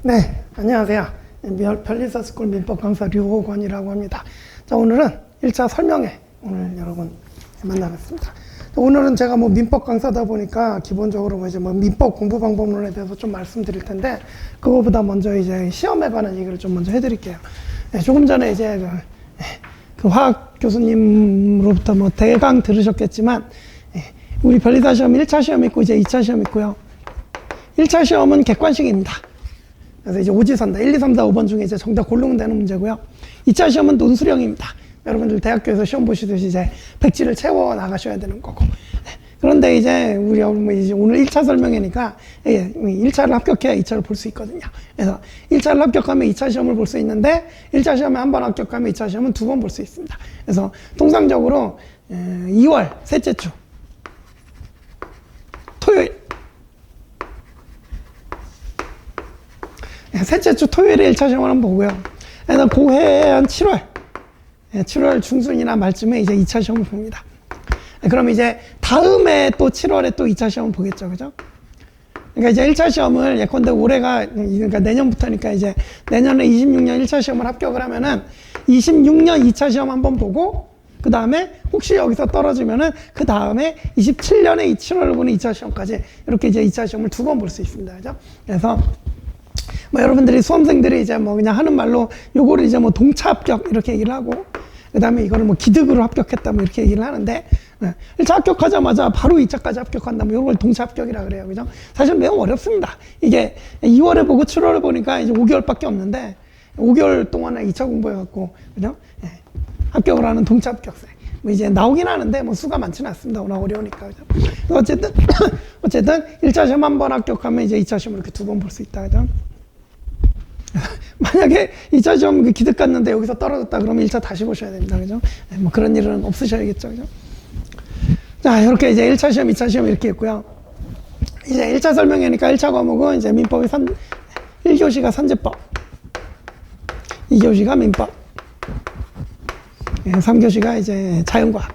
네, 안녕하세요. 별리서스쿨 민법 강사 류호건이라고 합니다. 자, 오늘은 1차 설명회 오늘 여러분 만나봤습니다. 오늘은 제가 민법 강사다 보니까 기본적으로 이제 민법 공부 방법론에 대해서 좀 말씀드릴 텐데, 그거보다 먼저 이제 시험에 관한 얘기를 좀 먼저 해드릴게요. 네, 조금 전에 이제 그 화학 교수님으로부터 대강 들으셨겠지만, 우리 변리사 시험 1차 시험 있고 이제 2차 시험 있고요. 1차 시험은 객관식입니다. 그래서 이제 오지선다 1, 2, 3, 4, 5번 중에 이제 정답 고르면 되는 문제고요. 2차 시험은 논술형입니다. 여러분들 대학교에서 시험 보시듯이 이제 백지를 채워 나가셔야 되는 거고. 그런데 이제 우리 이제 오늘 1차 설명회니까 1차를 합격해야 2차를 볼 수 있거든요. 그래서 1차를 합격하면 2차 시험을 볼 수 있는데, 1차 시험에 한 번 합격하면 2차 시험은 2번 볼 수 있습니다. 그래서 통상적으로 2월 셋째 주 토요일, 셋째 주 토요일에 1차 시험을 한번 보고요. 그래서 고해 한 7월 중순이나 말쯤에 이제 2차 시험을 봅니다. 그럼 이제 다음에 또 7월에 또 2차 시험을 보겠죠. 그죠? 그러니까 이제 1차 시험을 예컨대 올해가, 그러니까 내년부터니까 이제 내년에 26년 1차 시험을 합격을 하면은 26년 2차 시험 한번 보고, 그 다음에 혹시 여기서 떨어지면은 그 다음에 27년에 7월을 보는 2차 시험까지 이렇게 이제 2차 시험을 2번 볼 수 있습니다. 그죠? 그래서 여러분들이 수험생들이 이제 그냥 하는 말로 요거를 이제 동차 합격 이렇게 얘기를 하고, 그 다음에 이거를 기득으로 합격했다 이렇게 얘기를 하는데, 1차 합격하자마자 바로 2차까지 합격한다면 이걸 동차 합격이라 그래요. 그죠? 사실 매우 어렵습니다. 이게 2월에 보고 7월에 보니까 이제 5개월밖에 없는데 5개월 동안에 2차 공부해갖고, 그죠? 합격을 하는 동차 합격생. 이제 나오긴 하는데 수가 많지는 않습니다. 워낙 어려우니까. 그죠? 어쨌든 1차 시험 한 번 합격하면 이제 2차 시험을 이렇게 2번 볼 수 있다. 그죠? 만약에 2차 시험 기득 갔는데 여기서 떨어졌다 그러면 1차 다시 보셔야 됩니다. 그죠? 그런 일은 없으셔야겠죠. 그죠? 자, 이렇게 이제 1차 시험, 2차 시험 이렇게 있고요. 이제 1차 설명회니까 1차 과목은 이제 민법의 1교시가 선제법, 2교시가 민법, 3교시가 이제 자연과학.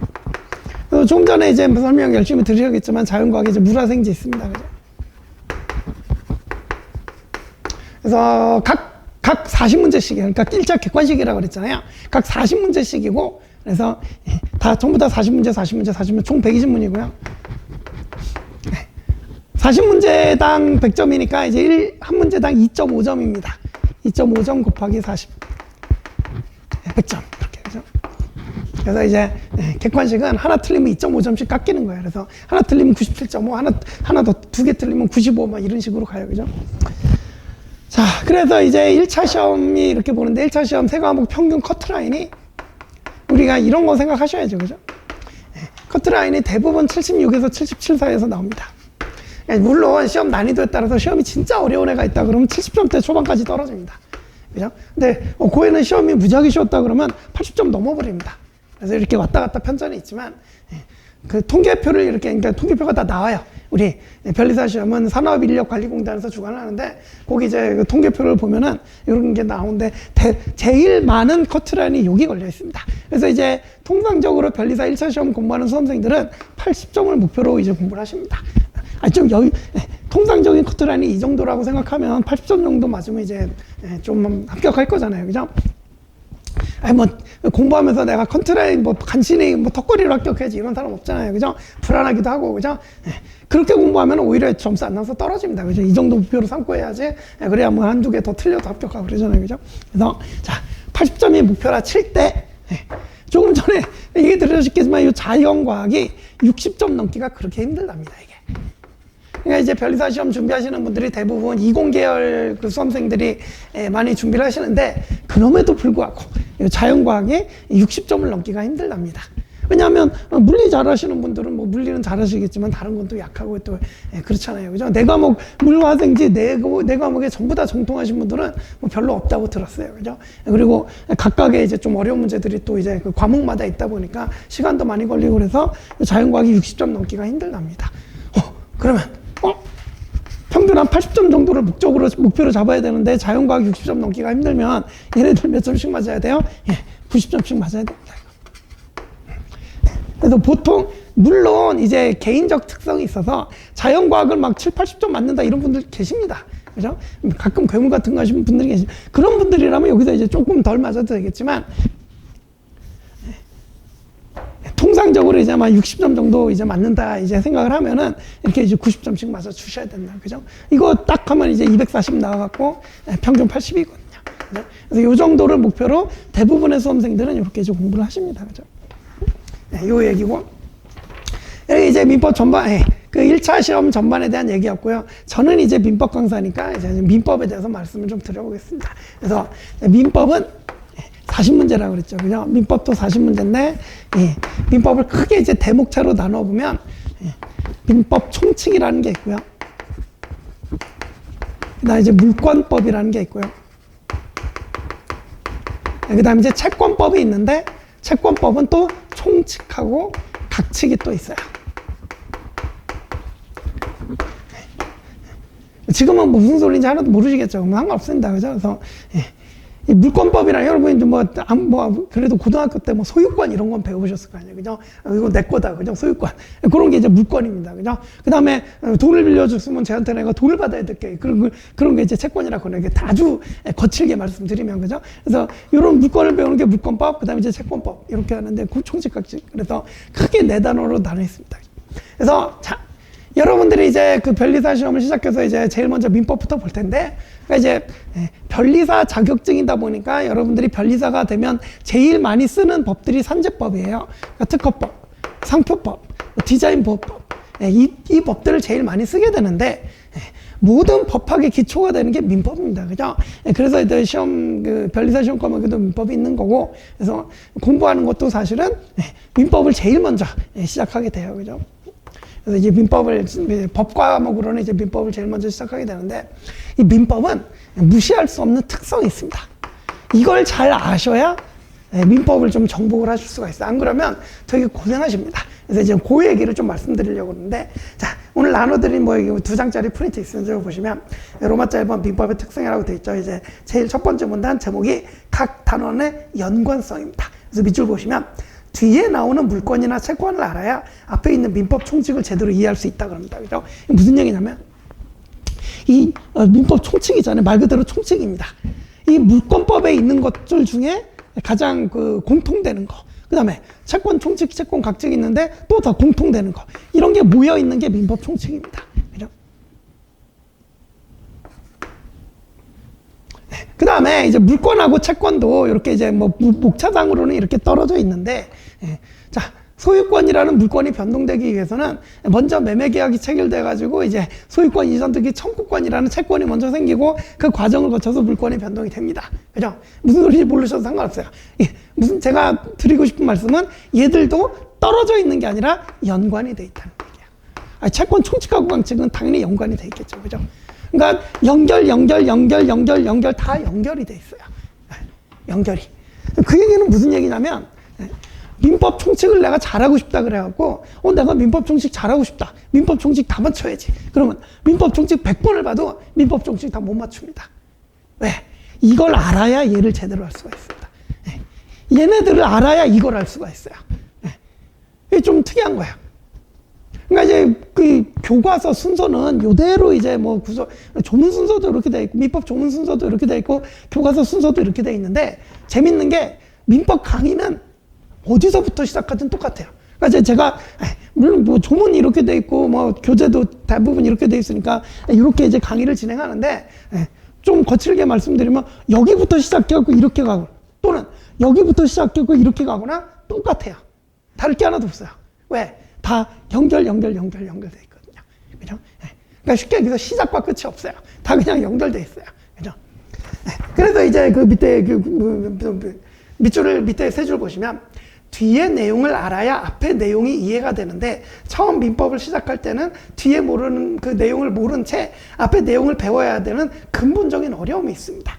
조금 전에 이제 설명 열심히 들으셨겠지만 자연과학에 이제 물화생지 있습니다. 그죠? 그래서 각 40문제씩, 그러니까 1차 객관식이라고 그랬잖아요. 각 40문제씩이고, 그래서 전부 다 40문제, 총 120문이고요. 40문제당 100점이니까 이제 한 문제당 2.5점입니다. 2.5점 곱하기 40. 100점. 이렇게, 그죠? 그래서 이제 객관식은 하나 틀리면 2.5점씩 깎이는 거예요. 그래서 하나 틀리면 97.5, 하나 더 2개 틀리면 95, 이런 식으로 가요. 그죠? 자, 그래서 이제 1차 시험이 이렇게 보는데, 1차 시험 세 과목 평균 커트라인이 우리가 이런 거 생각하셔야죠. 그죠? 커트라인이 대부분 76에서 77 사이에서 나옵니다. 물론 시험 난이도에 따라서 시험이 진짜 어려운 애가 있다 그러면 70점대 초반까지 떨어집니다. 그죠? 근데 고에는 시험이 무지하게 쉬웠다 그러면 80점 넘어버립니다. 그래서 이렇게 왔다 갔다 편차는 있지만, 그 통계표를 이렇게, 그러니까 통계표가 다 나와요. 우리 변리사 시험은 산업인력관리공단에서 주관하는데, 거기 이제 그 통계표를 보면은 이런 게 나오는데, 제일 많은 커트라인이 여기 걸려 있습니다. 그래서 이제 통상적으로 변리사 1차 시험 공부하는 수험생들은 80점을 목표로 이제 공부를 하십니다. 통상적인 커트라인이 이 정도라고 생각하면 80점 정도 맞으면 이제 좀 합격할 거잖아요. 그죠? 공부하면서 내가 컨트라인 간신히 턱걸이로 합격해야지 이런 사람 없잖아요. 그죠? 불안하기도 하고, 그죠? 그렇게 공부하면 오히려 점수 안 나서 떨어집니다. 그죠? 이 정도 목표로 삼고 해야지. 그래야 한두 개 더 틀려도 합격하고 그러잖아요. 그죠? 그래서, 자, 80점이 목표라 칠 때, 조금 전에 얘기 들으셨겠지만, 이 자연과학이 60점 넘기가 그렇게 힘들답니다, 이게. 그러니까 이제 변리사 시험 준비하시는 분들이 대부분 이공계열 그 수험생들이 많이 준비를 하시는데, 그럼에도 불구하고 자연과학에 60점을 넘기가 힘들답니다. 왜냐하면 물리 잘하시는 분들은 물리는 잘하시겠지만 다른 건 또 약하고 또 그렇잖아요. 그죠? 네 과목 물화생지 네 과목에 전부 다 정통하신 분들은 별로 없다고 들었어요. 그죠? 그리고 각각의 이제 좀 어려운 문제들이 또 이제 그 과목마다 있다 보니까 시간도 많이 걸리고 그래서 자연과학이 60점 넘기가 힘들답니다. 그러면 평균 한 80점 정도를 목표로 잡아야 되는데, 자연과학 60점 넘기가 힘들면 얘네들 몇 점씩 맞아야 돼요? 90점씩 맞아야 됩니다. 그래서 보통 물론 이제 개인적 특성이 있어서 자연과학을 7, 80점 맞는다 이런 분들 계십니다. 그죠? 가끔 괴물 같은 거 하시는 분들이 계시 그런 분들이라면 여기서 이제 조금 덜 맞아도 되겠지만, 통상적으로 이제 막 60점 정도 이제 맞는다 이제 생각을 하면은 이렇게 이제 90점씩 맞아 주셔야 된다. 그죠? 이거 딱 하면 이제 240 나와갖고 평균 80이거든요. 그죠? 그래서 요 정도를 목표로 대부분의 수험생들은 이렇게 이제 공부를 하십니다. 그죠? 요 얘기고. 여기 이제 민법 전반, 그 1차 시험 전반에 대한 얘기였고요. 저는 이제 민법 강사니까 이제 민법에 대해서 말씀을 좀 드려보겠습니다. 그래서 민법은 40문제라고 그랬죠. 그죠? 민법도 40문제인데, 민법을 크게 이제 대목차로 나눠보면, 민법 총칙이라는 게 있고요. 그 다음에 이제 물권법이라는 게 있고요. 그 다음에 이제 채권법이 있는데, 채권법은 또 총칙하고 각칙이 또 있어요. 지금은 무슨 소리인지 하나도 모르시겠죠. 상관없습니다. 그죠? 그래서, 이 물권법이랑 여러분이 그래도 고등학교 때 뭐 소유권 이런 건 배우셨을 거 아니에요. 그죠? 이거 내 거다. 그죠? 소유권. 그런 게 이제 물권입니다. 그죠? 그 다음에 돈을 빌려줬으면 쟤한테 내가 돈을 받아야 될게. 그런 게 이제 채권이라고 하는 게 아주 거칠게 말씀드리면. 그죠? 그래서 이런 물권을 배우는 게 물권법, 그 다음에 이제 채권법. 이렇게 하는데 총칙각칙. 그래서 크게 네 단어로 나눠 있습니다. 그래서 자, 여러분들이 이제 그 변리사 시험을 시작해서 이제 제일 먼저 민법부터 볼 텐데, 그러니까 이제 변리사 자격증이다 보니까 여러분들이 변리사가 되면 제일 많이 쓰는 법들이 산재법이에요. 그러니까 특허법, 상표법, 디자인보호법, 이 법들을 제일 많이 쓰게 되는데, 모든 법학의 기초가 되는 게 민법입니다. 그죠? 그래서 이제 시험, 그 변리사 시험 과목에도 민법이 있는 거고, 그래서 공부하는 것도 사실은 민법을 제일 먼저 시작하게 돼요. 그죠? 그래서 이제 민법을, 법 과목으로는 이제 민법을 제일 먼저 시작하게 되는데, 이 민법은 무시할 수 없는 특성이 있습니다. 이걸 잘 아셔야 민법을 좀 정복을 하실 수가 있어요. 안 그러면 되게 고생하십니다. 그래서 이제 그 얘기를 좀 말씀드리려고 하는데, 자, 오늘 나눠드린 뭐 2장짜리 프린트 있으면 보시면, 로마자 1번 민법의 특성이라고 되어 있죠. 이제 제일 첫 번째 문단 제목이 각 단원의 연관성입니다. 그래서 밑줄 보시면, 뒤에 나오는 물권이나 채권을 알아야 앞에 있는 민법 총칙을 제대로 이해할 수 있다 그럽니다. 그죠? 무슨 얘기냐면, 이 민법 총칙이잖아요. 말 그대로 총칙입니다. 이 물권법에 있는 것들 중에 가장 그 공통되는 거. 그 다음에 채권 총칙, 채권 각칙이 있는데 또 더 공통되는 거. 이런 게 모여 있는 게 민법 총칙입니다. 그죠? 그 다음에 이제 물권하고 채권도 이렇게 이제 뭐 목차상으로는 이렇게 떨어져 있는데, 자, 소유권이라는 물권이 변동되기 위해서는 먼저 매매계약이 체결돼가지고 이제 소유권 이전 등기 청구권이라는 채권이 먼저 생기고 그 과정을 거쳐서 물권이 변동이 됩니다. 그죠? 무슨 소리인지 모르셔도 상관없어요. 무슨 제가 드리고 싶은 말씀은 얘들도 떨어져 있는 게 아니라 연관이 돼 있다는 얘기예요. 채권 총칙하고 강칙은 당연히 연관이 돼 있겠죠. 그죠? 그러니까 연결 다 연결이 돼 있어요. 연결이. 그 얘기는 무슨 얘기냐면, 민법 총칙을 내가 잘하고 싶다 그래갖고, 내가 민법 총칙 잘하고 싶다. 민법 총칙 다 맞춰야지. 그러면 민법 총칙 100번을 봐도 민법 총칙 다 못 맞춥니다. 왜? 이걸 알아야 얘를 제대로 할 수가 있습니다. 얘네들을 알아야 이걸 할 수가 있어요. 이게 좀 특이한 거예요. 그러니까 이제 그 교과서 순서는 요대로 이제 뭐 조문 순서도 이렇게 돼 있고, 민법 조문 순서도 이렇게 돼 있고, 교과서 순서도 이렇게 돼 있는데, 재밌는 게 민법 강의는 어디서부터 시작하든 똑같아요. 그러니까 제가 물론 뭐 조문이 이렇게 돼 있고 뭐 교재도 대부분 이렇게 돼 있으니까 이렇게 이제 강의를 진행하는데, 좀 거칠게 말씀드리면 여기부터 시작해갖고 이렇게 가고, 또는 여기부터 시작해갖고 이렇게 가거나 똑같아요. 다를 게 하나도 없어요. 왜? 다 연결돼 있거든요. 그죠? 그러니까 쉽게 얘기해서 시작과 끝이 없어요. 다 그냥 연결돼 있어요. 그죠? 그래서 이제 그 밑에 밑줄을 밑에 세 줄 보시면, 뒤에 내용을 알아야 앞에 내용이 이해가 되는데, 처음 민법을 시작할 때는 뒤에 모르는 그 내용을 모른 채 앞에 내용을 배워야 되는 근본적인 어려움이 있습니다.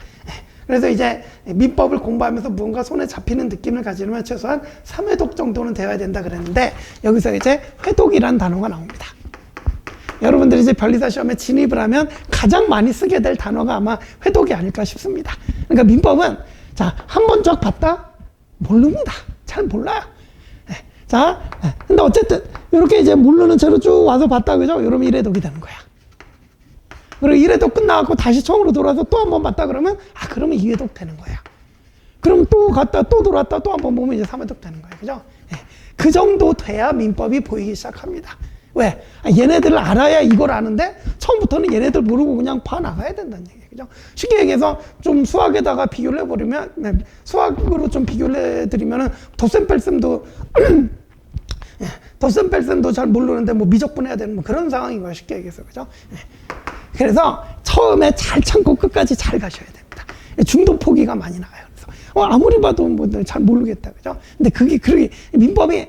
그래서 이제 민법을 공부하면서 무언가 손에 잡히는 느낌을 가지려면 최소한 3회독 정도는 되어야 된다 그랬는데, 여기서 이제 회독이라는 단어가 나옵니다. 여러분들이 이제 변리사 시험에 진입을 하면 가장 많이 쓰게 될 단어가 아마 회독이 아닐까 싶습니다. 그러니까 민법은, 자, 한 번 쫙 봤다? 모릅니다. 잘 몰라요. 자, 근데 어쨌든 이렇게 이제 모르는 채로 쭉 와서 봤다, 그죠? 이러면 1회독이 되는 거야. 그리고 1회독 끝나고 다시 처음으로 돌아와서 또 한 번 봤다 그러면, 그러면 2회독 되는 거야. 그럼 또 갔다 또 돌아왔다 또 한 번 보면 이제 3회독 되는 거예요. 그죠? 예. 그 정도 돼야 민법이 보이기 시작합니다. 왜? 얘네들을 알아야 이걸 아는데 처음부터는 얘네들 모르고 그냥 봐나가야 된다는 얘기예요. 그죠? 쉽게 얘기해서 좀 수학에다가 비교를 해버리면, 수학으로 좀 비교를 해드리면은 덧셈 뺄셈도 잘 모르는데 뭐 미적분해야 되는 뭐 그런 상황인 거예요. 쉽게 얘기해서. 그죠? 그래서 처음에 잘 참고 끝까지 잘 가셔야 됩니다. 중도 포기가 많이 나와요. 그래서 아무리 봐도 뭐 잘 모르겠다. 그죠? 근데 그게 민법이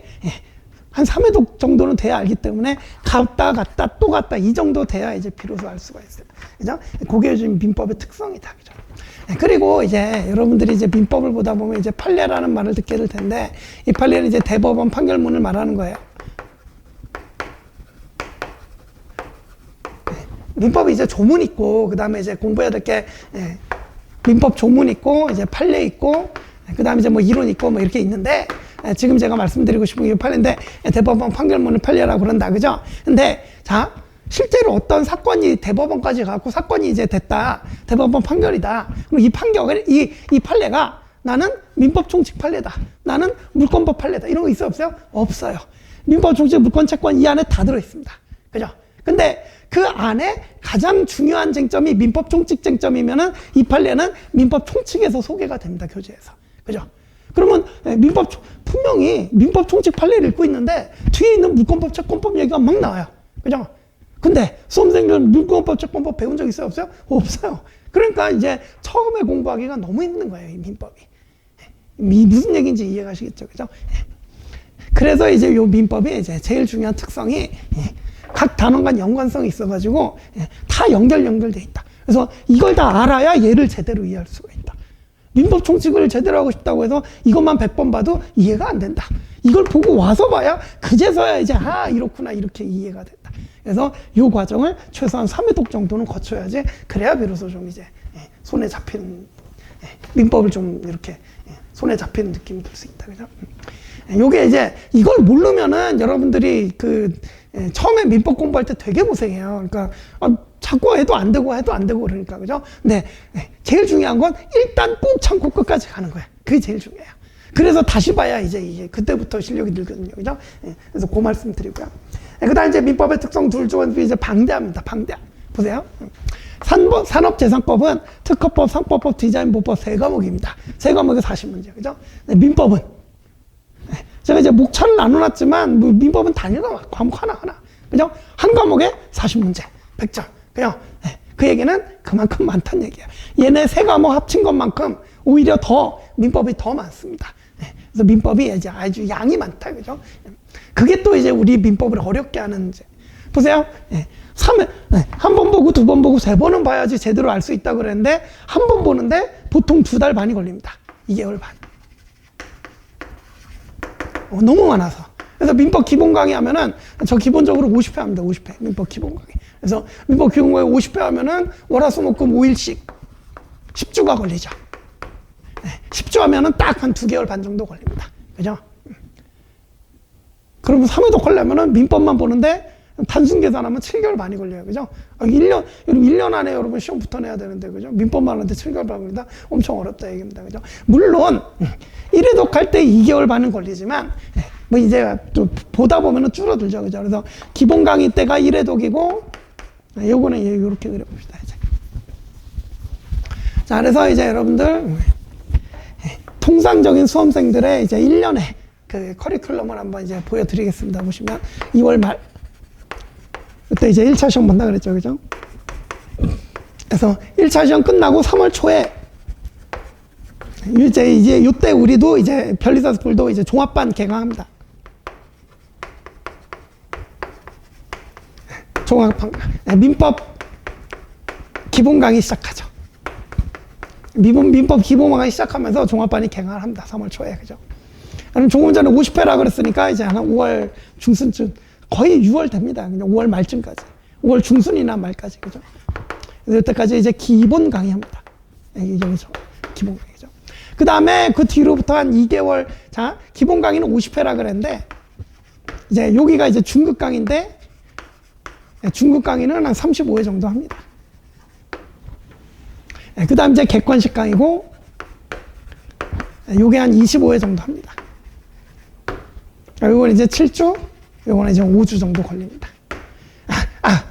한 3회독 정도는 돼야 알기 때문에 갔다 또 갔다 이 정도 돼야 이제 비로소 알 수가 있어요. 그죠? 그게 지금 민법의 특성이다. 그죠? 그리고 이제 여러분들이 이제 민법을 보다 보면 이제 판례라는 말을 듣게 될 텐데, 이 판례는 이제 대법원 판결문을 말하는 거예요. 민법이 이제 조문 있고, 그 다음에 이제 공부해야 될 게, 민법 조문 있고, 이제 판례 있고, 그 다음에 이제 뭐 이론 있고, 뭐 이렇게 있는데, 지금 제가 말씀드리고 싶은 게 판례인데, 대법원 판결문을 판례라고 그런다. 그죠? 근데, 자, 실제로 어떤 사건이 대법원까지 가고 사건이 이제 됐다. 대법원 판결이다. 그럼 이 판결을, 이 판례가 나는 민법 총칙 판례다. 나는 물권법 판례다. 이런 거 있어요? 없어요? 없어요. 민법 총칙 물권 채권 이 안에 다 들어있습니다. 그죠? 근데 그 안에 가장 중요한 쟁점이 민법 총칙 쟁점이면은 이 판례는 민법 총칙에서 소개가 됩니다. 교재에서. 그죠? 그러면 분명히 민법 총칙 판례를 읽고 있는데 뒤에 있는 물권법 채권법 얘기가 막 나와요. 그죠? 근데 수험생들 물권법 채권법 배운 적 있어요? 없어요? 없어요. 그러니까 이제 처음에 공부하기가 너무 힘든 거예요. 이 민법이. 무슨 얘기인지 이해가시겠죠? 그죠? 그래서 이제 요 민법이 이제 제일 중요한 특성이 각 단원 간 연관성이 있어가지고 다 연결돼 있다. 그래서 이걸 다 알아야 얘를 제대로 이해할 수가 있다. 민법 총칙을 제대로 하고 싶다고 해서 이것만 100번 봐도 이해가 안 된다. 이걸 보고 와서 봐야 그제서야 이제 이렇구나 이렇게 이해가 된다. 그래서 이 과정을 최소한 3회독 정도는 거쳐야지 그래야 비로소 좀 이제 손에 잡히는 민법을 좀 이렇게 손에 잡히는 느낌이 들 수 있다. 그죠? 요게 이제 이걸 모르면은 여러분들이 처음에 민법 공부할 때 되게 고생해요. 그러니까 자꾸 해도 안 되고 그러니까. 그죠? 근데 제일 중요한 건 일단 꾹 참고 끝까지 가는 거야. 그게 제일 중요해요. 그래서 다시 봐야 이제 그때부터 실력이 늘거든요. 그죠? 그래서 그 말씀 드리고요. 그 다음 이제 민법의 특성 둘 중에 이제 방대합니다. 방대. 보세요. 산업재산법은 특허법, 상법법, 디자인보법 세 과목입니다. 세 과목에 40문제. 그죠? 민법은 제가 이제 목차를 나눠놨지만 민법은 단일과 과목 하나. 그죠? 한 과목에 40문제. 100점. 그냥 그 얘기는 그만큼 많다는 얘기예요. 얘네 세 과목 합친 것만큼 오히려 더 민법이 더 많습니다. 그래서 민법이 이제 아주 양이 많다. 그죠? 그게 또 이제 우리 민법을 어렵게 하는 보세요. 한 번 보고 두 번 보고 세 번은 봐야지 제대로 알 수 있다고 그랬는데 한 번 보는데 보통 2달 반이 걸립니다. 2개월 반. 너무 많아서. 그래서 민법 기본 강의 하면은 저 기본적으로 50회 합니다. 50회. 민법 기본 강의. 그래서 민법 기본 강의 50회 하면은 월화수목금 5일씩 10주가 걸리죠. 10주 하면은 딱 한 2개월 반 정도 걸립니다. 그죠? 그러면 3회독 하려면은 민법만 보는데 단순 계산하면 7개월 반이 걸려요. 그죠? 1년 안에 여러분 시험 붙어내야 되는데, 그죠? 민법만 하는데 7개월 반 걸린다? 엄청 어렵다 얘기입니다. 그죠? 물론, 1회독 할 때 2개월 반은 걸리지만, 뭐 이제 또 보다 보면은 줄어들죠. 그죠? 그래서 기본 강의 때가 1회독이고, 요거는 이렇게 그려봅시다. 이제. 자, 그래서 이제 여러분들, 통상적인 수험생들의 이제 1년에 그 커리큘럼을 한번 이제 보여드리겠습니다. 보시면 2월 말. 그때 이제 1차 시험 본다 그랬죠. 그죠? 그래서 1차 시험 끝나고 3월 초에 이제 요때 우리도 이제 변리사 스쿨도 이제 종합반 개강합니다. 종합반 민법 기본 강의 시작하죠. 민법 기본 강의 시작하면서 종합반이 개강을 합니다. 3월 초에. 그죠? 그럼 조금 전에 50회라 그랬으니까 이제 한 5월 중순쯤 거의 6월 됩니다. 그냥 5월 말쯤까지. 5월 중순이나 말까지. 그죠? 그래서 이때까지 이제 기본 강의합니다. 여기서 기본 강의죠. 그 다음에 그 뒤로부터 한 2개월, 자, 기본 강의는 50회라 그랬는데, 이제 여기가 이제 중급 강의인데, 중급 강의는 한 35회 정도 합니다. 그 다음 이제 객관식 강의고, 요게 한 25회 정도 합니다. 요건 이제 7주, 요거는 이제 5주 정도 걸립니다.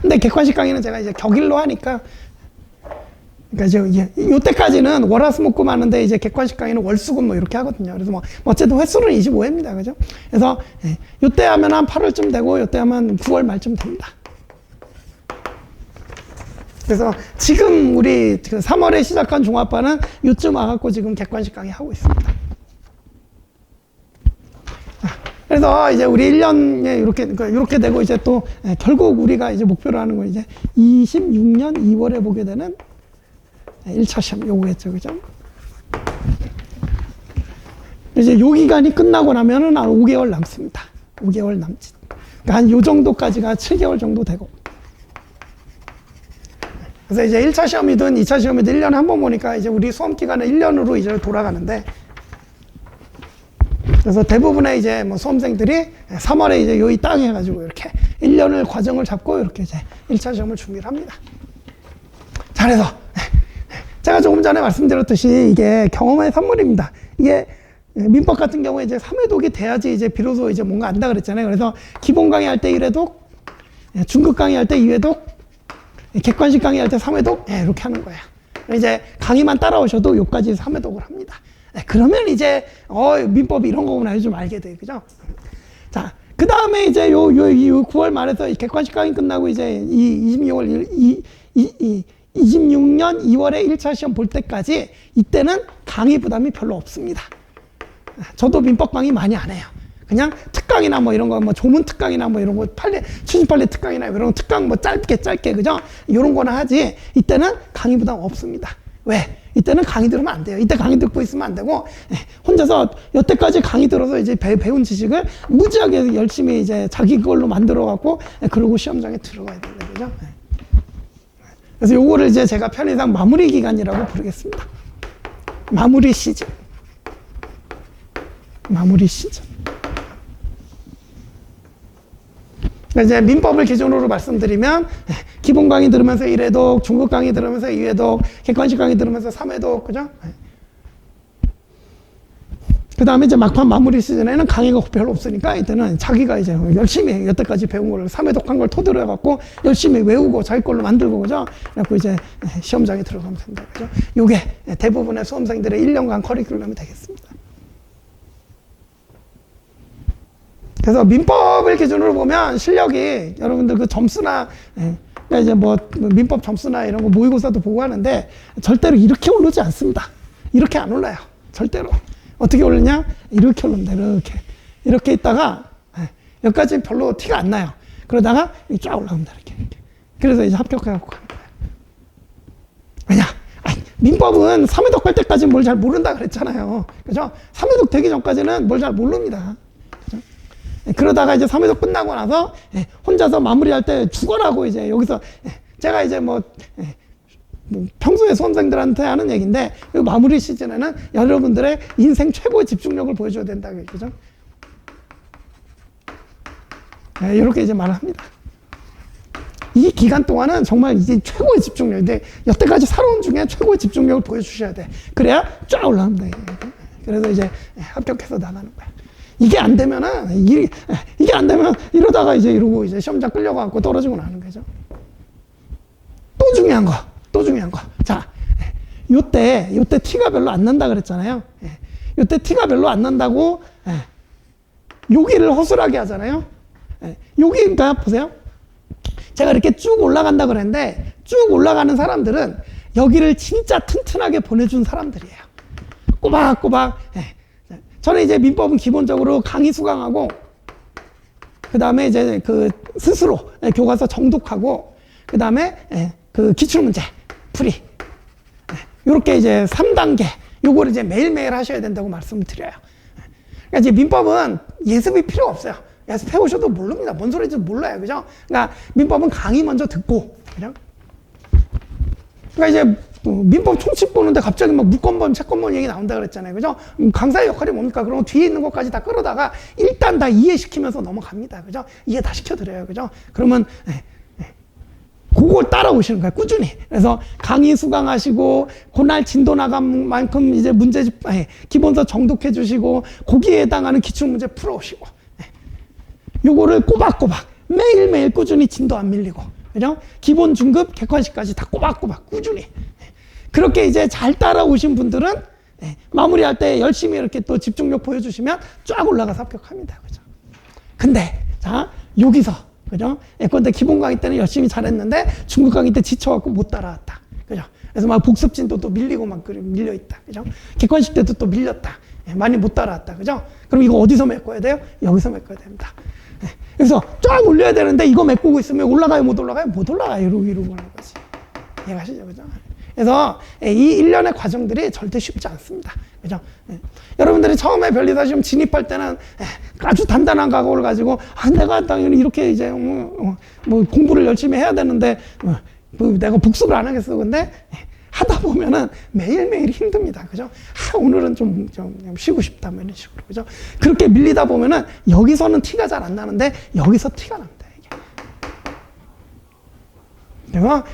근데 객관식 강의는 제가 이제 격일로 하니까, 그러니까 이제 요때까지는 월화수목금 하는데 이제 객관식 강의는 월수금 뭐 이렇게 하거든요. 그래서 뭐 어쨌든 횟수는 25회입니다. 그죠? 그래서 요때 하면 한 8월쯤 되고 요때 하면 9월 말쯤 됩니다. 그래서 지금 우리 그 3월에 시작한 종합반은 요쯤 와갖고 지금 객관식 강의 하고 있습니다. 그래서 이제 우리 1년에 이렇게 되고 이제 또 결국 우리가 이제 목표로 하는 건 이제 26년 2월에 보게 되는 1차 시험 요거겠죠. 그죠? 이제 요 기간이 끝나고 나면은 한 5개월 남습니다. 5개월 남짓. 그러니까 한 요 정도까지가 7개월 정도 되고. 그래서 이제 1차 시험이든 2차 시험이든 1년에 한 번 보니까 이제 우리 수험 기간은 1년으로 이제 돌아가는데, 그래서 대부분의 이제 뭐 수험생들이 3월에 이제 요이 딱 해가지고 이렇게 1년을 과정을 잡고 이렇게 이제 1차 시험을 준비를 합니다. 자, 그래서 제가 조금 전에 말씀드렸듯이 이게 경험의 산물입니다. 이게 민법 같은 경우에 이제 3회독이 돼야지 이제 비로소 이제 뭔가 안다 그랬잖아요. 그래서 기본 강의 할 때 1회독, 중급 강의 할 때 2회독, 객관식 강의 할 때 3회독, 이렇게 하는 거예요. 이제 강의만 따라오셔도 요까지 3회독을 합니다. 그러면 이제 민법이 이런 거구나 좀 알게 돼요. 그죠? 자, 그 다음에 이제 요 9월 말에서 객관식 강의 끝나고 이제 26년 2월에 1차 시험 볼 때까지 이때는 강의 부담이 별로 없습니다. 저도 민법 강의 많이 안 해요. 그냥 특강이나 뭐 이런 거, 뭐 조문 특강이나 뭐 이런 거, 추진판례 특강이나 이런 특강 뭐 짧게, 그죠? 이런 거나 하지, 이때는 강의 부담 없습니다. 왜? 이때는 강의 들으면 안 돼요. 이때 강의 듣고 있으면 안 되고, 혼자서 여태까지 강의 들어서 이제 배운 지식을 무지하게 열심히 이제 자기 걸로 만들어 갖고, 그러고 시험장에 들어가야 된다. 그죠? 그래서 요거를 이제 제가 편의상 마무리 기간이라고 부르겠습니다. 마무리 시즌. 마무리 시즌. 이제 민법을 기준으로 말씀드리면 기본 강의 들으면서 1회독, 중급 강의 들으면서 2회독, 객관식 강의 들으면서 3회독, 그죠? 그 다음에 이제 막판 마무리 시즌에는 강의가 별로 없으니까 이때는 자기가 이제 열심히 여태까지 배운 걸 3회독 한 걸 토대로 해갖고 열심히 외우고 자기 걸로 만들고, 그죠? 그래갖고 이제 시험장에 들어가면 된다, 그죠? 요게 대부분의 수험생들의 1년간 커리큘럼이 되겠습니다. 그래서 민법을 기준으로 보면 실력이 여러분들 그 점수나, 그러니까 이제 뭐 민법 점수나 이런 거 모의고사도 보고 하는데 절대로 이렇게 오르지 않습니다. 이렇게 안 올라요. 절대로. 어떻게 오르냐? 이렇게 오릅니다. 이렇게 있다가 여기까지는 별로 티가 안 나요. 그러다가 쫙 올라갑니다. 이렇게. 그래서 이제 합격해갖고 가는 거예요. 왜냐? 민법은 3회독 할 때까지는 뭘 잘 모른다 그랬잖아요. 그죠? 3회독 되기 전까지는 뭘 잘 모릅니다. 그러다가 이제 3회독 끝나고 나서 혼자서 마무리할 때 죽어라고 이제 여기서 제가 이제 뭐 평소에 수험생들한테 하는 얘기인데 마무리 시즌에는 여러분들의 인생 최고의 집중력을 보여줘야 된다. 그죠? 이렇게 이제 말을 합니다. 이 기간 동안은 정말 이제 최고의 집중력인데 여태까지 살아온 중에 최고의 집중력을 보여주셔야 돼. 그래야 쫙 올라갑니다. 그래서 이제 합격해서 나가는 거야. 이게 안 되면은, 이게 안 되면 이러다가 이제 이러고 이제 시험장 끌려가고 떨어지고 나는 거죠. 또 중요한 거. 자, 요때 티가 별로 안 난다 그랬잖아요. 요때 티가 별로 안 난다고, 여기를 허술하게 하잖아요. 여기니까 보세요. 제가 이렇게 쭉 올라간다 그랬는데, 쭉 올라가는 사람들은 여기를 진짜 튼튼하게 보내준 사람들이에요. 꼬박꼬박, 저는 이제 민법은 기본적으로 강의 수강하고, 그 다음에 이제 그 스스로 교과서 정독하고, 그 다음에 그 기출문제 풀이. 요렇게 이제 3단계, 요거를 이제 매일매일 하셔야 된다고 말씀을 드려요. 그러니까 이제 민법은 예습이 필요 없어요. 예습해 오셔도 모릅니다. 뭔 소리인지 몰라요. 그죠? 그러니까 민법은 강의 먼저 듣고, 그죠? 그러니까 이제 민법 총칙 보는데 갑자기 막 무건범, 채권범 얘기 나온다 그랬잖아요. 그죠? 강사의 역할이 뭡니까? 그럼 뒤에 있는 것까지 다 끌어다가 일단 다 이해시키면서 넘어갑니다. 그죠? 이해 다 시켜드려요. 그죠? 그러면 그걸 따라오시는 거예요. 꾸준히. 그래서 강의 수강하시고, 그날 진도 나간 만큼 이제 문제집, 기본서 정독해 주시고, 거기에 해당하는 기출문제 풀어오시고, 요거를 꼬박꼬박, 매일매일 꾸준히 진도 안 밀리고, 그죠? 기본, 중급, 객관식까지 다 꼬박꼬박, 꾸준히. 그렇게 이제 잘 따라오신 분들은, 마무리할 때 열심히 이렇게 또 집중력 보여주시면 쫙 올라가서 합격합니다. 그죠? 근데, 자, 여기서, 그죠? 예컨대 기본 강의 때는 열심히 잘했는데 중급 강의 때 지쳐갖고 못 따라왔다. 그죠? 그래서 막 복습진도 또 밀리고 막 밀려있다. 그죠? 객관식 때도 또 밀렸다. 많이 못 따라왔다. 그죠? 그럼 이거 어디서 메꿔야 돼요? 여기서 메꿔야 됩니다. 그래서 쫙 올려야 되는데 이거 메꾸고 있으면 올라가요? 못 올라가요? 못 올라가요. 이러고 하는 거지. 이해가시죠? 그죠? 그래서 이 일련의 과정들이 절대 쉽지 않습니다. 그죠? 여러분들이 처음에 변리사 시험 진입할 때는 아주 단단한 각오를 가지고 내가 당연히 이렇게 이제 뭐 공부를 열심히 해야 되는데 내가 복습을 안 하겠어. 근데 하다 보면은 매일매일 힘듭니다. 그죠? 오늘은 좀 쉬고 싶다. 뭐 이런 식으로. 그죠? 그렇게 밀리다 보면은 여기서는 티가 잘 안 나는데 여기서 티가 납니다. 이게. 그래서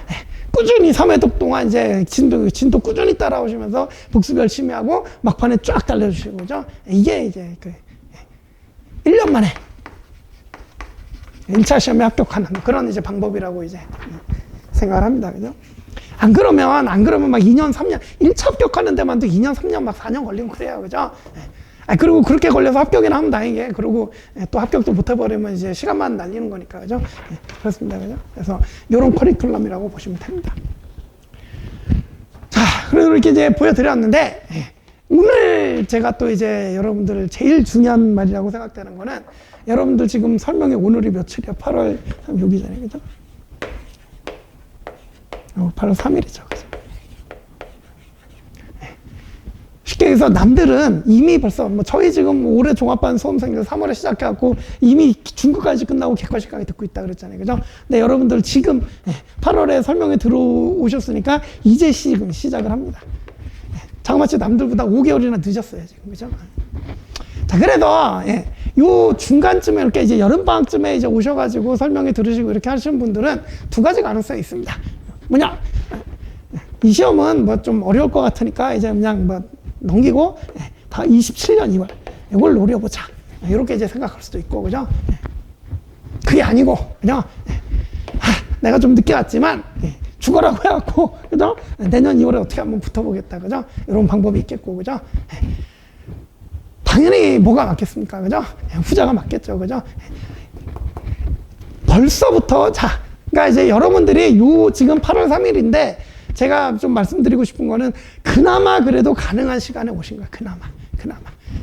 꾸준히 3회독 동안 이제 진도 꾸준히 따라오시면서 복습 열심히 하고 막판에 쫙 달려주시고, 그죠? 이게 이제 1년 만에 1차 시험에 합격하는 그런 이제 방법이라고 이제 생각을 합니다. 그죠? 안 그러면 막 2년, 3년, 1차 합격하는 데만도 2년, 3년, 막 4년 걸리고 그래요. 그죠? 그리고 그렇게 걸려서 합격이나 하면 다행이게. 그리고 또 합격도 못 해버리면 이제 시간만 날리는 거니까. 그죠? 그렇습니다. 그죠? 그래서 요런 커리큘럼이라고 보시면 됩니다. 자, 그래서 이렇게 이제 보여드렸는데, 오늘 제가 또 이제 여러분들 제일 중요한 말이라고 생각되는 거는 여러분들 지금 설명회 오늘이 며칠이야? 8월 6일이잖아요. 그죠? 8월 3일이죠. 그죠? 쉽게 해서 남들은 이미 벌써 저희 지금 올해 종합반 수험생들 3월에 시작해갖고 이미 중급까지 끝나고 객관식 강의 듣고 있다 그랬잖아요. 그죠? 근데 여러분들 지금 8월에 설명회 들어오셨으니까 이제 시작을 합니다. 자그마치 남들보다 5개월이나 늦었어요, 지금. 그죠? 자, 그래도, 요 중간쯤에 이렇게 이제 여름방학쯤에 이제 오셔가지고 설명회 들으시고 이렇게 하시는 분들은 두 가지 가능성이 있습니다. 뭐냐? 이 시험은 뭐 좀 어려울 것 같으니까 이제 그냥 뭐 넘기고 다 27년 2월 이걸 노려보자. 이렇게 이제 생각할 수도 있고, 그죠? 그게 아니고, 그죠? 내가 좀 늦게 왔지만 죽어라고 해갖고, 그죠? 내년 2월에 어떻게 한번 붙어보겠다, 그죠? 이런 방법이 있겠고, 그죠? 당연히 뭐가 맞겠습니까, 그죠? 후자가 맞겠죠, 그죠? 벌써부터, 자, 그러니까 이제 여러분들이 지금 8월 3일인데, 제가 좀 말씀드리고 싶은 거는 그나마 그래도 가능한 시간에 오신 거예요. 그나마.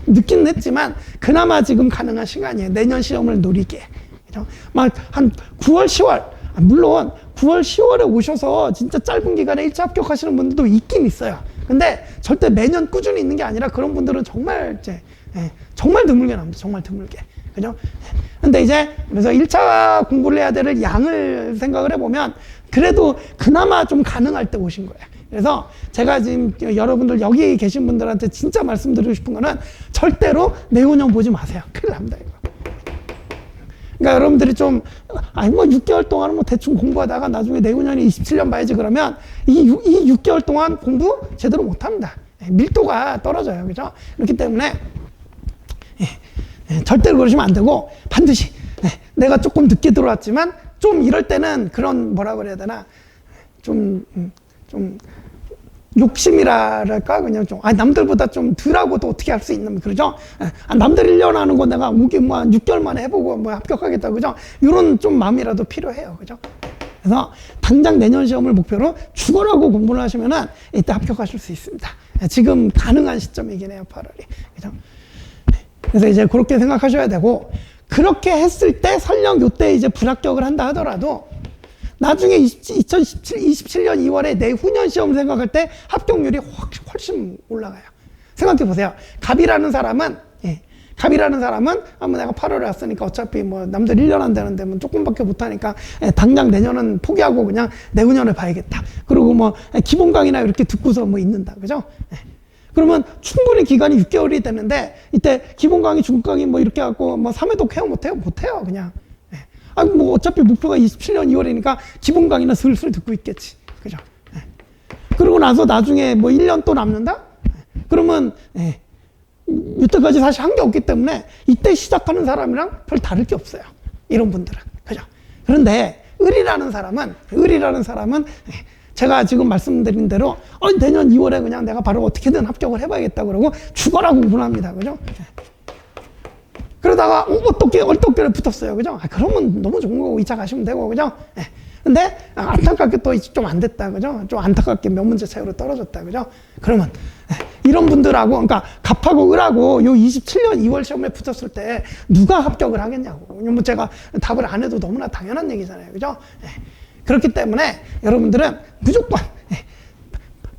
늦긴 했지만 그나마 지금 가능한 시간이에요. 내년 시험을 노리게. 그죠? 막 한 9월, 10월. 물론 9월, 10월에 오셔서 진짜 짧은 기간에 1차 합격하시는 분들도 있긴 있어요. 근데 절대 매년 꾸준히 있는 게 아니라 그런 분들은 정말 정말 드물게 나옵니다. 정말 드물게. 그죠? 근데 이제 그래서 1차 공부를 해야 될 양을 생각을 해보면 그래도 그나마 좀 가능할 때 오신 거예요. 그래서 제가 지금 여러분들 여기 계신 분들한테 진짜 말씀드리고 싶은 거는 절대로 내후년 보지 마세요. 큰일 납니다, 이거. 그러니까 여러분들이 좀, 뭐 6개월 동안은 뭐 대충 공부하다가 나중에 내후년에 27년 봐야지 그러면 이 6개월 동안 공부 제대로 못 합니다. 밀도가 떨어져요. 그죠? 그렇기 때문에 절대로 그러시면 안 되고 반드시 내가 조금 늦게 들어왔지만 좀 이럴 때는 그런 뭐라 그래야 되나 좀 욕심이랄까 그냥 좀 남들보다 좀 덜하고도 어떻게 할 수 있는 그러죠? 남들 1년 하는 거 내가 뭐 6개월 만에 해보고 뭐 합격하겠다 그죠? 이런 좀 마음이라도 필요해요. 그죠? 그래서 당장 내년 시험을 목표로 죽어라고 공부를 하시면은 이때 합격하실 수 있습니다. 지금 가능한 시점이긴 해요, 8월이. 그죠? 그래서 이제 그렇게 생각하셔야 되고, 그렇게 했을 때 설령 요때 이제 불합격을 한다 하더라도 나중에 2027년 2월에 내후년 시험을 생각할 때 합격률이 훨씬 올라가요. 생각해 보세요. 갑이라는 사람은 내가 8월에 왔으니까 어차피 뭐 남들 1년 한다는데 뭐 조금밖에 못하니까 당장 내년은 포기하고 그냥 내후년을 봐야겠다. 그리고 뭐 기본 강의나 이렇게 듣고서 뭐 있는다. 그죠? 그러면 충분히 기간이 6개월이 되는데 이때 기본 강의, 중급 강의 뭐 이렇게 하고 뭐 3회독 해요? 못해요? 못해요. 그냥. 아, 뭐 어차피 목표가 27년 2월이니까 기본 강의는 슬슬 듣고 있겠지. 그죠? 예. 그러고 나서 나중에 뭐 1년 또 남는다? 예. 그러면, 예. 이때까지 사실 한 게 없기 때문에 이때 시작하는 사람이랑 별 다를 게 없어요. 이런 분들은. 그죠? 그런데 을이라는 사람은 제가 지금 말씀드린 대로 내년 2월에 그냥 내가 바로 어떻게든 합격을 해봐야겠다 그러고 죽어라 공부를 합니다. 그죠? 그러다가 어떻게 얼떨결에 붙었어요. 그죠? 그러면 너무 좋은 거고 2차 가시면 되고. 그죠? 근데 안타깝게 또 좀 안 됐다. 그죠? 좀 안타깝게 몇 문제 차이로 떨어졌다. 그죠? 그러면 이런 분들하고, 그러니까 갑하고 을하고 요 27년 2월 시험에 붙었을 때 누가 합격을 하겠냐고. 뭐 제가 답을 안 해도 너무나 당연한 얘기잖아요. 그죠? 그렇기 때문에 여러분들은 무조건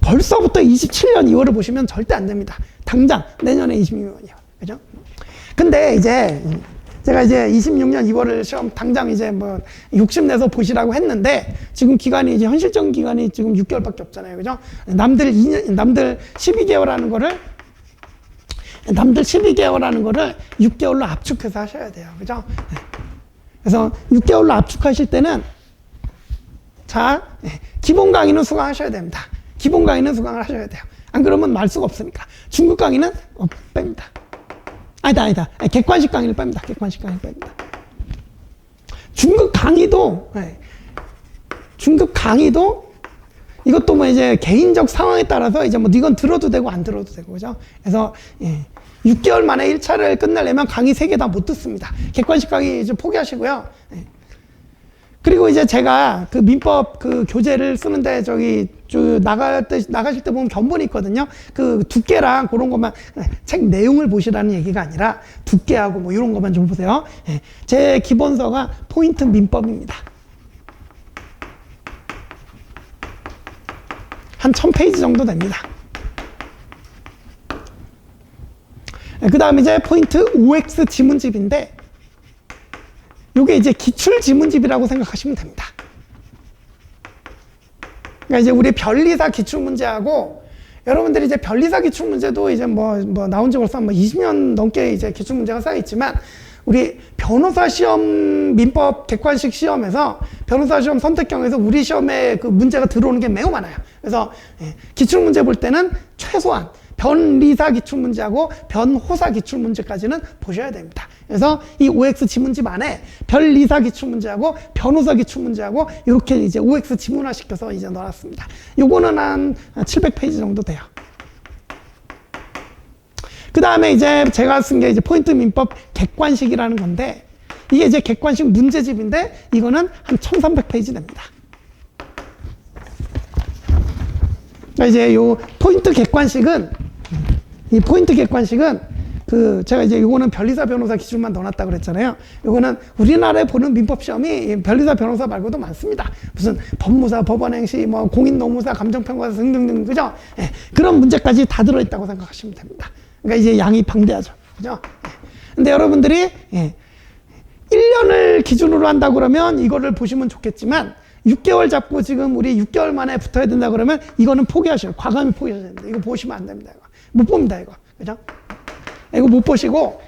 벌써부터 27년 2월을 보시면 절대 안 됩니다. 당장 내년에 26년이요. 그죠? 근데 이제 제가 이제 26년 2월을 시험 당장 이제 뭐 욕심내서 보시라고 했는데 지금 기간이 이제 현실적인 기간이 지금 6개월밖에 없잖아요. 그죠? 남들 12개월 하는 거를 6개월로 압축해서 하셔야 돼요. 그죠? 그래서 6개월로 압축하실 때는 자, 기본 강의는 수강하셔야 됩니다. 기본 강의는 수강을 하셔야 돼요. 안 그러면 말 수가 없으니까. 중급 강의는 뺍니다. 아니다. 객관식 강의를 뺍니다. 객관식 강의를 뺍니다. 중급 강의도 이것도 뭐 이제 개인적 상황에 따라서 이제 뭐 이건 들어도 되고 안 들어도 되고, 그죠? 그래서 6개월 만에 1차를 끝내려면 강의 3개 다 못 듣습니다. 객관식 강의 이제 포기하시고요. 그리고 이제 제가 그 민법 그 교재를 쓰는데 나가실 때 보면 견본이 있거든요. 그 두께랑 그런 것만, 책 내용을 보시라는 얘기가 아니라 두께하고 뭐 이런 것만 좀 보세요. 제 기본서가 포인트 민법입니다. 한 1000페이지 정도 됩니다. 그 다음에 이제 포인트 OX 지문집인데 요게 이제 기출 지문집이라고 생각하시면 됩니다. 그러니까 이제 우리 변리사 기출 문제하고 여러분들이 이제 변리사 기출 문제도 이제 뭐 나온 지 벌써 20년 넘게 이제 기출 문제가 쌓여 있지만 우리 변호사 시험 민법 객관식 시험에서 변호사 시험 선택형에서 우리 시험에 그 문제가 들어오는 게 매우 많아요. 그래서 기출 문제 볼 때는 최소한 변리사 기출 문제하고 변호사 기출 문제까지는 보셔야 됩니다. 그래서 이 OX 지문집 안에 변리사 기출 문제하고 변호사 기출 문제하고 이렇게 이제 OX 지문화 시켜서 이제 넣어놨습니다. 요거는 한 700페이지 정도 돼요. 그 다음에 이제 제가 쓴 게 이제 포인트 민법 객관식이라는 건데 이게 이제 객관식 문제집인데 이거는 한 1300페이지 됩니다. 그러니까 이제 요 포인트 객관식은 그 제가 이제 요거는 변리사 변호사 기준만 넣어놨다 그랬잖아요. 요거는 우리나라에 보는 민법 시험이 변리사 변호사 말고도 많습니다. 무슨 법무사, 법원행시, 뭐 공인노무사, 감정평가사 등등등, 그죠? 그런 문제까지 다 들어있다고 생각하시면 됩니다. 그러니까 이제 양이 방대하죠, 그죠? 근데 여러분들이 1년을 기준으로 한다 그러면 이거를 보시면 좋겠지만 6개월 잡고 지금 우리 6개월 만에 붙어야 된다 그러면 이거는 포기하셔요. 과감히 포기하셔야 됩니다. 이거 보시면 안 됩니다. 이거. 못 봅니다, 이거. 그죠? 이거 못 보시고,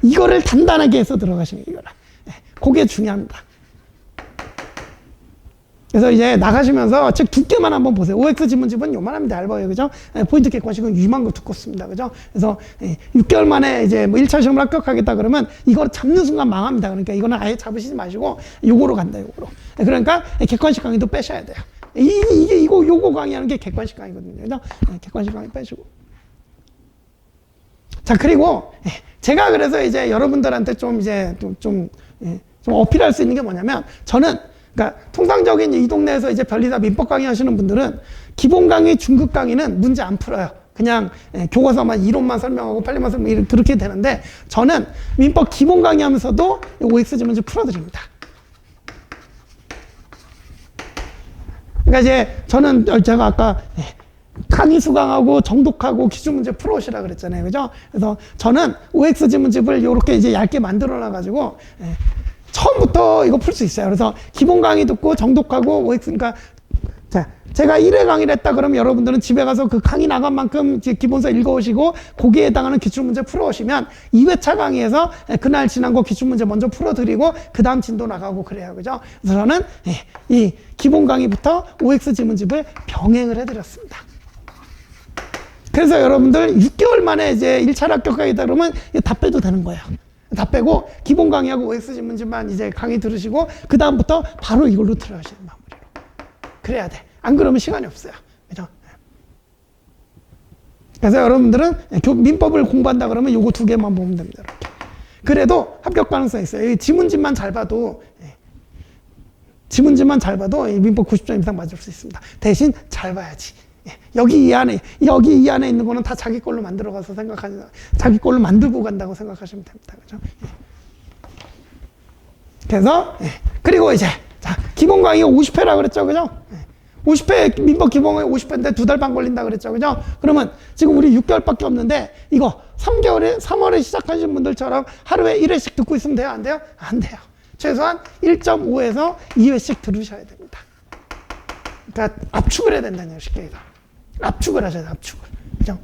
이거를 단단하게 해서 들어가시면 이거라. 그게 중요합니다. 그래서 이제 나가시면서 책 두께만 한번 보세요. OX 지문집은 요만합니다. 얇아요. 그죠? 포인트 객관식은 이만큼 두껍습니다. 그죠? 그래서 6개월 만에 이제 뭐 1차 시험을 합격하겠다 그러면 이거 잡는 순간 망합니다. 그러니까 이거는 아예 잡으시지 마시고 요거로 간다, 요거로. 그러니까 객관식 강의도 빼셔야 돼요. 요거 강의하는 게 객관식 강의거든요. 그죠? 객관식 강의 빼시고. 자, 그리고 제가 그래서 이제 여러분들한테 좀 이제 좀 어필할 수 있는 게 뭐냐면 저는 그러니까 통상적인 이 동네에서 이제 변리사 민법 강의 하시는 분들은 기본 강의, 중급 강의는 문제 안 풀어요. 그냥 교과서만 이론만 설명하고 판례만 설명하고 그렇게 되는데 저는 민법 기본 강의 하면서도 OX 지문집 풀어드립니다. 그러니까 이제 저는 제가 아까 강의 수강하고 정독하고 기출 문제 풀어오시라 그랬잖아요. 그죠? 그래서 저는 OX 지문집을 이렇게 이제 얇게 만들어 놔가지고 처음부터 이거 풀 수 있어요. 그래서 기본 강의 듣고 정독하고 OX, 그러니까 제가 1회 강의를 했다 그러면 여러분들은 집에 가서 그 강의 나간 만큼 이제 기본서 읽어오시고 거기에 해당하는 기출문제 풀어오시면 2회차 강의에서 그날 지난 거 기출문제 먼저 풀어드리고 그 다음 진도 나가고 그래요. 그죠? 그래서 저는 이 기본 강의부터 OX 지문집을 병행을 해드렸습니다. 그래서 여러분들 6개월 만에 이제 1차 합격하겠다 그러면 다 빼도 되는 거예요. 다 빼고 기본 강의하고 OX 지문집만 이제 강의 들으시고 그 다음부터 바로 이걸로 들어가시는 마무리로. 그래야 돼. 안 그러면 시간이 없어요. 그죠? 그래서 여러분들은 민법을 공부한다 그러면 요거 2개만 보면 됩니다. 이렇게. 그래도 합격 가능성이 있어요. 지문집만 잘 봐도 지문집만 잘 봐도 민법 90점 이상 맞을 수 있습니다. 대신 잘 봐야지. 여기 이 안에 있는 거는 다 자기 걸로 만들어 가서 자기 걸로 만들고 간다고 생각하시면 됩니다. 그죠? 그래서 그리고 이제 자, 기본 강의가 50회라 그랬죠. 그죠? 50회 민법 기본에 50회인데 2달 반 걸린다 그랬죠. 그죠? 그러면 지금 우리 6개월밖에 없는데 이거 3월에 시작하신 분들처럼 하루에 1회씩 듣고 있으면 돼요? 안 돼요? 안 돼요. 최소한 1.5에서 2회씩 들으셔야 됩니다. 그러니까 압축을 해야 된다는 얘기예요. 쉽게 얘기해서. 압축을 하셔야 돼요. 압축을. 그죠?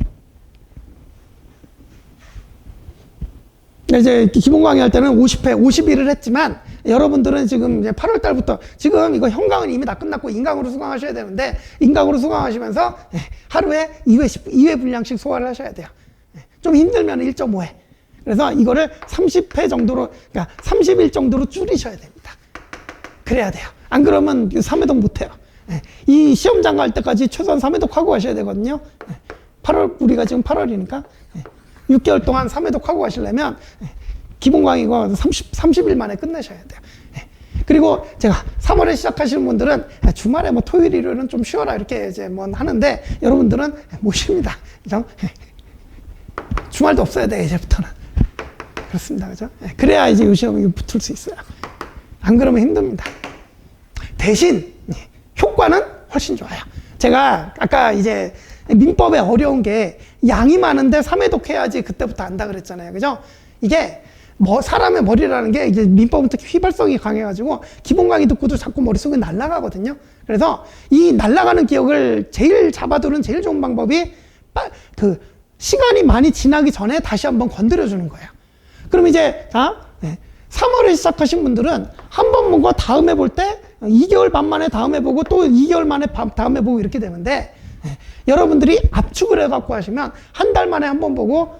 이제 기본 강의 할 때는 50회, 50일을 했지만 여러분들은 지금 이제 8월 달부터 지금 이거 현강은 이미 다 끝났고 인강으로 수강하셔야 되는데 인강으로 수강하시면서 하루에 2회 분량씩 소화를 하셔야 돼요. 좀 힘들면 1.5회. 그래서 이거를 30회 정도로, 그러니까 30일 정도로 줄이셔야 됩니다. 그래야 돼요. 안 그러면 3회독 못 해요. 이 시험장 갈 때까지 최소한 3회독 하고 가셔야 되거든요. 8월, 우리가 지금 8월이니까 6개월 동안 3회독 하고 가시려면 기본 강의가 30일 만에 끝내셔야 돼요. 그리고 제가 3월에 시작하시는 분들은 주말에 뭐 토요일, 일요일은 좀 쉬어라 이렇게 이제 뭐 하는데 여러분들은 못 쉽니다. 그죠? 주말도 없어야 돼요, 이제부터는. 그렇습니다. 그죠? 그래야 이제 이 시험이 붙을 수 있어요. 안 그러면 힘듭니다. 대신 효과는 훨씬 좋아요. 제가 아까 이제 민법에 어려운 게 양이 많은데 3회독 해야지 그때부터 안다 그랬잖아요. 그죠? 이게 뭐 사람의 머리라는 게 이제 민법은 특히 휘발성이 강해가지고 기본 강의 듣고도 자꾸 머릿속에 날아가거든요. 그래서 이 날아가는 기억을 제일 잡아두는 제일 좋은 방법이 그 시간이 많이 지나기 전에 다시 한번 건드려주는 거예요. 그럼 이제 3월에 시작하신 분들은 한 번 보고 다음에 볼 때 2개월 반 만에 다음에 보고 또 2개월 만에 다음에 보고 이렇게 되는데 여러분들이 압축을 해갖고 하시면 한 달 만에 한 번 보고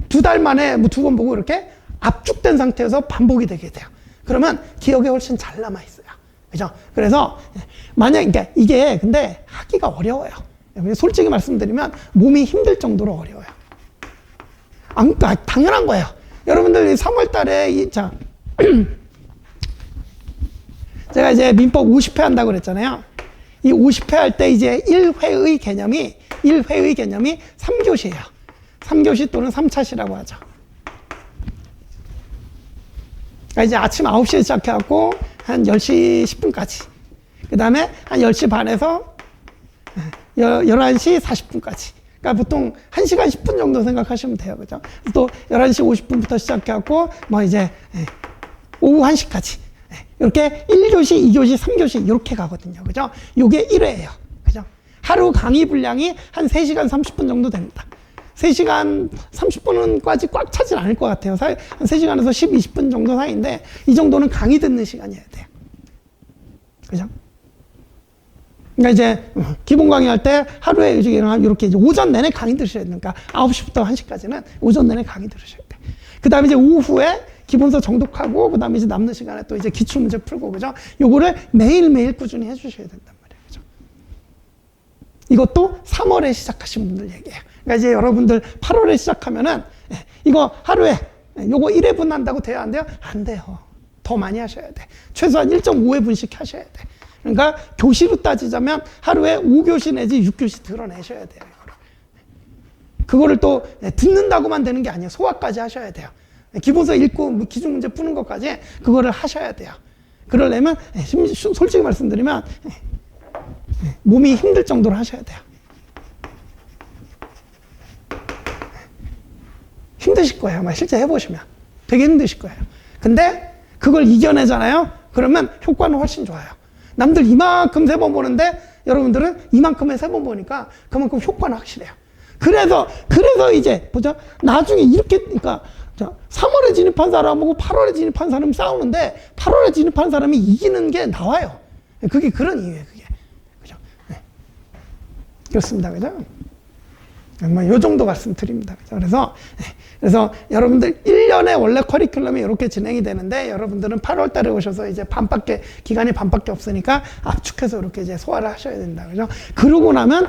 2달 만에 뭐 2번 보고 이렇게 압축된 상태에서 반복이 되게 돼요. 그러면 기억에 훨씬 잘 남아있어요. 그죠? 그래서 만약 이게 근데 하기가 어려워요. 솔직히 말씀드리면 몸이 힘들 정도로 어려워요. 당연한 거예요. 여러분들 3월 달에 제가 이제 민법 50회 한다고 그랬잖아요. 이 50회 할 때 이제 1회의 개념이 3교시예요. 3교시 또는 3차시라고 하죠. 그러니까 이제 아침 9시에 시작해갖고 한 10시 10분까지. 그 다음에 한 10시 반에서 11시 40분까지. 그러니까 보통 1시간 10분 정도 생각하시면 돼요. 그죠? 또 11시 50분부터 시작해갖고 뭐 이제 오후 1시까지. 이렇게 1교시, 2교시, 3교시 이렇게 가거든요. 그죠? 요게 1회예요. 그죠? 하루 강의 분량이 한 3시간 30분 정도 됩니다. 3시간 30분까지 꽉 차질 않을 것 같아요. 한 3시간에서 10, 20분 정도 사이인데 이 정도는 강의 듣는 시간이어야 돼요. 그죠? 그러니까 이제 기본 강의 할 때 하루에 이렇게 이제 오전 내내 강의 들으셔야 되니까 9시부터 1시까지는 오전 내내 강의 들으셔야 돼. 그 다음에 이제 오후에 기본서 정독하고 그 다음에 이제 남는 시간에 또 이제 기출문제 풀고 그죠? 요거를 매일매일 꾸준히 해주셔야 된단 말이에요. 그죠? 이것도 3월에 시작하신 분들 얘기예요. 그러니까 이제 여러분들 8월에 시작하면은 이거 하루에 요거 1회분 한다고 돼요? 안 돼요? 안 돼요. 더 많이 하셔야 돼. 최소한 1.5회분씩 하셔야 돼. 그러니까 교시로 따지자면 하루에 5교시 내지 6교시 드러내셔야 돼요. 그거를 또 듣는다고만 되는 게 아니에요. 소화까지 하셔야 돼요. 기본서 읽고 기출문제 푸는 것까지 그거를 하셔야 돼요. 그러려면 솔직히 말씀드리면 몸이 힘들 정도로 하셔야 돼요. 힘드실 거예요. 아마 실제 해보시면 되게 힘드실 거예요. 근데 그걸 이겨내잖아요. 그러면 효과는 훨씬 좋아요. 남들 이만큼 세 번 보는데 여러분들은 이만큼에 세 번 보니까 그만큼 효과는 확실해요. 그래서 이제 보자. 나중에 이렇게, 그러니까 3월에 진입한 사람하고 8월에 진입한 사람이 싸우는데 8월에 진입한 사람이 이기는 게 나와요. 그게 그런 이유예요, 그게. 그죠? 네. 그렇습니다. 그죠? 뭐, 요 정도 말씀드립니다. 그죠? 그래서 여러분들 1년에 원래 커리큘럼이 이렇게 진행이 되는데 여러분들은 8월 달에 오셔서 이제 기간이 반밖에 없으니까 압축해서 이렇게 이제 소화를 하셔야 된다. 그죠? 그러고 나면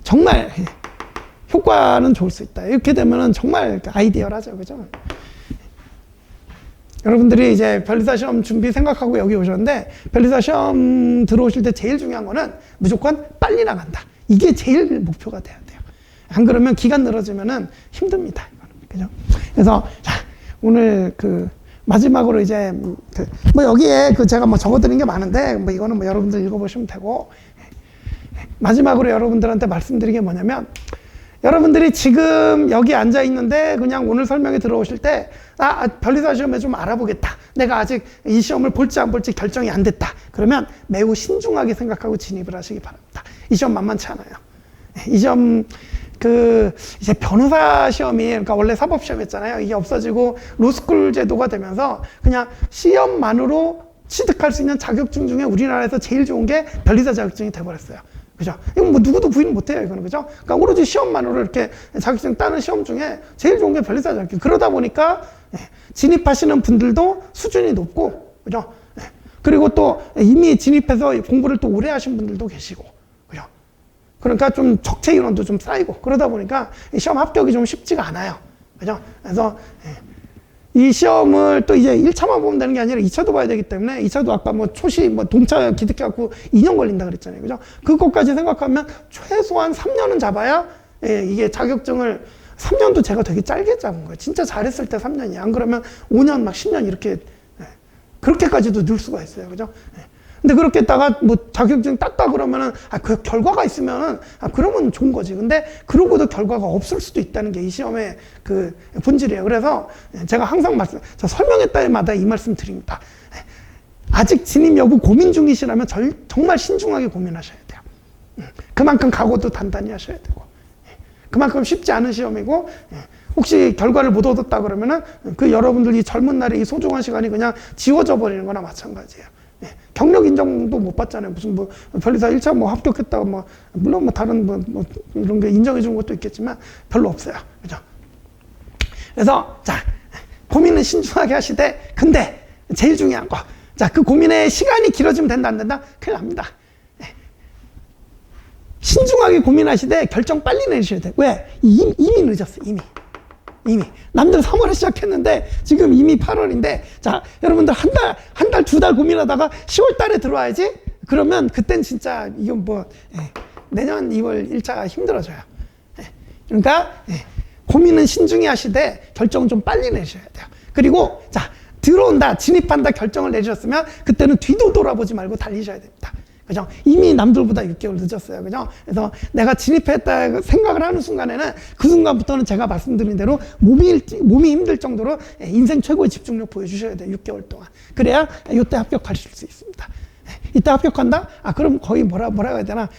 정말 효과는 좋을 수 있다. 이렇게 되면은 정말 아이디어라죠. 그죠? 여러분들이 이제 변리사 시험 준비 생각하고 여기 오셨는데 변리사 시험 들어오실 때 제일 중요한 거는 무조건 빨리 나간다. 이게 제일 목표가 돼야 돼요. 안 그러면 기간 늘어지면은 힘듭니다. 그죠? 그래서 자, 오늘 마지막으로 이제 뭐 여기에 제가 뭐 적어드린 게 많은데 뭐 이거는 뭐 여러분들 읽어보시면 되고 마지막으로 여러분들한테 말씀드린 게 뭐냐면 여러분들이 지금 여기 앉아 있는데 그냥 오늘 설명에 들어오실 때 변리사 시험에 좀 알아보겠다. 내가 아직 이 시험을 볼지 안 볼지 결정이 안 됐다. 그러면 매우 신중하게 생각하고 진입을 하시기 바랍니다. 이 시험 만만치 않아요. 이 시험 이제 변호사 시험이, 그러니까 원래 사법시험이었잖아요. 이게 없어지고 로스쿨 제도가 되면서 그냥 시험만으로 취득할 수 있는 자격증 중에 우리나라에서 제일 좋은 게 변리사 자격증이 돼버렸어요. 그죠? 이건 뭐 누구도 부인 못해요, 이거는. 그죠? 그러니까 오로지 시험만으로 이렇게 자격증 따는 시험 중에 제일 좋은 게 변리사 자격증. 그러다 보니까 진입하시는 분들도 수준이 높고, 그죠? 그리고 또 이미 진입해서 공부를 또 오래 하신 분들도 계시고, 그죠? 그러니까 좀 적체 인원도 좀 쌓이고, 그러다 보니까 시험 합격이 좀 쉽지가 않아요. 그죠? 그래서 이 시험을 또 이제 1차만 보면 되는 게 아니라 2차도 봐야 되기 때문에 2차도 아까 뭐 초시, 뭐 동차 기득해갖고 2년 걸린다 그랬잖아요. 그죠? 그것까지 생각하면 최소한 3년은 잡아야 이게 자격증을 3년도 제가 되게 짧게 잡은 거예요. 진짜 잘했을 때 3년이에요. 안 그러면 5년 막 10년 이렇게 그렇게까지도 늘 수가 있어요. 그죠? 근데 그렇게 했다가 뭐 자격증 땄다 그러면은 그 결과가 있으면은 그러면 좋은 거지. 근데 그러고도 결과가 없을 수도 있다는 게 이 시험의 그 본질이에요. 그래서 제가 항상 설명회 때마다 이 말씀 드립니다. 아직 진입 여부 고민 중이시라면 정말 신중하게 고민하셔야 돼요. 그만큼 각오도 단단히 하셔야 되고 그만큼 쉽지 않은 시험이고 혹시 결과를 못 얻었다 그러면은 여러분들 이 젊은 날의 이 소중한 시간이 그냥 지워져 버리는 거나 마찬가지예요. 경력 인정도 못 받잖아요. 무슨 뭐 변리사 1차 뭐 합격했다고 뭐 물론 뭐 다른 뭐 이런 게 인정해 주는 것도 있겠지만 별로 없어요. 그죠? 그래서 자, 고민은 신중하게 하시되 근데 제일 중요한 거. 자, 그 고민의 시간이 길어지면 된다 안 된다? 큰일 납니다. 신중하게 고민하시되 결정 빨리 내리셔야 돼. 왜? 이미 늦었어. 이미 남들 3월에 시작했는데 지금 이미 8월인데 자 여러분들 한 달, 두 달 고민하다가 10월 달에 들어와야지. 그러면 그땐 진짜 이건 뭐 내년 2월 1차가 힘들어져요. 그러니까 고민은 신중히 하시되 결정은 좀 빨리 내셔야 돼요. 그리고 자 들어온다, 진입한다 결정을 내리셨으면 그때는 뒤도 돌아보지 말고 달리셔야 됩니다. 그죠? 이미 남들보다 6개월 늦었어요. 그죠? 그래서 내가 진입했다 생각을 하는 순간에는 그 순간부터는 제가 말씀드린 대로 몸이 힘들 정도로 인생 최고의 집중력 보여주셔야 돼요. 6개월 동안. 그래야 이때 합격하실 수 있습니다. 이때 합격한다? 그럼 거의 뭐라 해야 되나?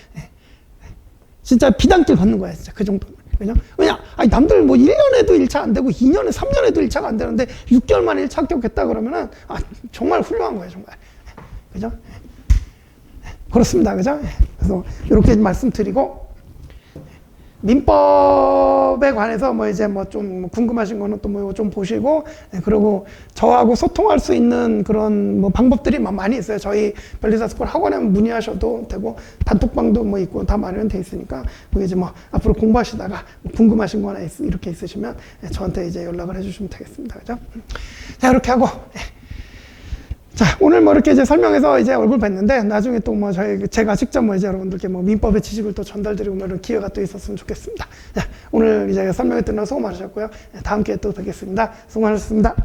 진짜 비단길 걷는 거야, 진짜. 그 정도는. 그죠? 왜냐? 남들 뭐 1년에도 1차 안 되고 2년에, 3년에도 1차가 안 되는데 6개월 만에 1차 합격했다 그러면은 정말 훌륭한 거예요, 정말. 그죠? 그렇습니다. 그죠? 그래서 이렇게 말씀드리고 민법에 관해서 뭐 이제 뭐 좀 궁금하신 거는 또 뭐 좀 보시고 그리고 저하고 소통할 수 있는 그런 뭐 방법들이 많이 있어요. 저희 변리사 스쿨 학원에 문의하셔도 되고 단톡방도 뭐 있고 다 마련돼 있으니까 그게 이제 뭐 앞으로 공부하시다가 궁금하신 거나 이렇게 있으시면 저한테 이제 연락을 해주시면 되겠습니다. 그죠? 자, 이렇게 하고 자, 오늘 뭐 이렇게 이제 설명해서 이제 얼굴 뵀는데 나중에 또 뭐 제가 직접 뭐 이제 여러분들께 뭐 민법의 지식을 또 전달드리고 뭐 이런 기회가 또 있었으면 좋겠습니다. 자, 오늘 이제 설명회 듣느라 수고 많으셨고요. 다음 기회에 또 뵙겠습니다. 수고 많으셨습니다.